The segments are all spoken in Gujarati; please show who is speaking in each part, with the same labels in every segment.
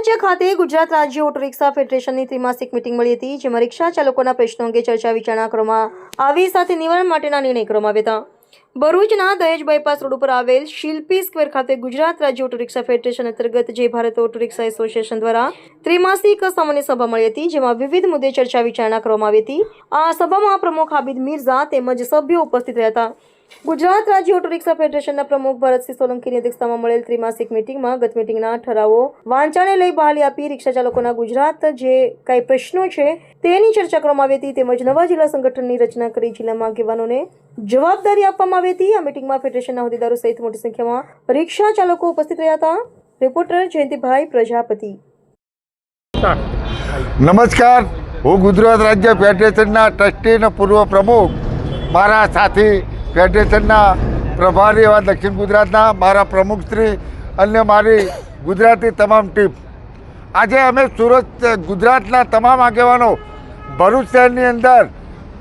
Speaker 1: ભરૂચ ખાતે ગુજરાત રાજ્ય ઓટો રિક્ષા ફેડરેશનની ત્રિમાસિક મીટિંગ મળી હતી, જેમાં રિક્ષા ચાલકોના પ્રશ્નો અંગે ચર્ચા વિચારણા કરવામાં આવી, સાથે નિવારણ માટેના નિર્ણય કરવામાં આવ્યા હતા। ભરૂચના દહેજ બાયપાસ રોડ ઉપર આવેલ શિલ્પી સ્ક્વેર ખાતે ગુજરાત રાજ્ય ઓટો રિક્ષા ફેડરેશન અંતર્ગત જય ભારત ઓટો રિક્ષા એસોસિએશન દ્વારા ત્રિમાસિક સામાન્ય સભા મળી હતી, જેમાં વિવિધ મુદ્દે ચર્ચા વિચારણા કરવામાં આવી હતી। આ સભામાં પ્રમુખ હાબિદ મિર્ઝા તેમજ સભ્યો ઉપસ્થિત રહ્યા હતા। ગુજરાત રાજ્ય ઓટો રિક્ષા ફેડરેશનના પ્રમુખ ભરતસિંહ સોલંકીની અધ્યક્ષતામાં મળેલ ત્રિમાસિક મીટિંગમાં ગત મીટિંગના ઠરાવો વાંચવાને લઈ બહાલી આપી રિક્ષા ચાલકોના ગુજરાત જે કઈ પ્રશ્નો છે તેની ચર્ચા કરવામાં આવી હતી, તેમજ નવા જિલ્લા સંગઠનની રચના કરી જિલ્લામાં આગેવાનોને જવાબદારી આપવામાં આવી હતી। આ મીટિંગમાં ફેડરેશનના હોદ્દેદારો સહિત મોટી સંખ્યામાં રિક્ષા ચાલકો ઉપસ્થિત રહ્યા હતા। રિપોર્ટર જયંતિભાઈ પ્રજાપતિ।
Speaker 2: નમસ્કાર, હું ગુજરાત રાજ્ય ફેડરેશનના ટ્રસ્ટી અને પૂર્વ પ્રમુખ, મારા સાથી ફેડરેશનના પ્રભારી એવા દક્ષિણ ગુજરાતના મારા પ્રમુખશ્રી અને મારી ગુજરાતી તમામ ટીમ, આજે અમે સુરત ગુજરાતના તમામ આગેવાનો ભરૂચ શહેરની અંદર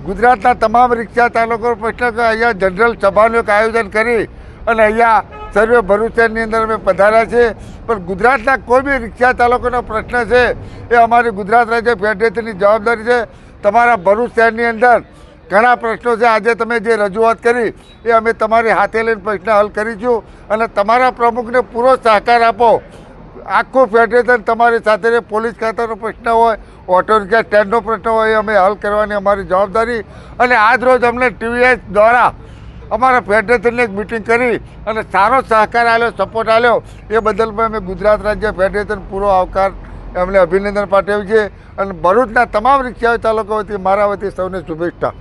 Speaker 2: ગુજરાતના તમામ રિક્ષા ચાલકો પ્રશ્ન અહીંયા જનરલ સભાનું એક આયોજન કરી અને અહીંયા સર્વે ભરૂચ શહેરની અંદર અમે પધાર્યા છીએ। પણ ગુજરાતના કોઈ બી રિક્ષા ચાલકોનો પ્રશ્ન છે એ અમારી ગુજરાત રાજ્ય ફેડરેશનની જવાબદારી છે। તમારા ભરૂચ શહેરની અંદર ઘણા પ્રશ્નો છે, આજે તમે જે રજૂઆત કરી એ અમે તમારી હાથે લઈને પ્રશ્ન હલ કરીશું અને તમારા પ્રમુખને પૂરો સહકાર આપો। આખું ફેડરેશન તમારી સાથે, પોલીસ ખાતાનો પ્રશ્ન હોય, ઓટો રિક્ષા સ્ટેન્ડનો પ્રશ્ન હોય, એ અમે હલ કરવાની અમારી જવાબદારી। અને આજ રોજ અમને TVS દ્વારા અમારા ફેડરેશનની એક મિટિંગ કરી અને સારો સહકાર આપ્યો, સપોર્ટ આપ્યો, એ બદલ પણ અમે ગુજરાત રાજ્ય ફેડરેશન પૂરો આવકાર અમને અભિનંદન પાઠવ્યું છે અને ભરૂચના તમામ રિક્ષા ચાલકો વતી મારા વતી સૌને શુભેચ્છા।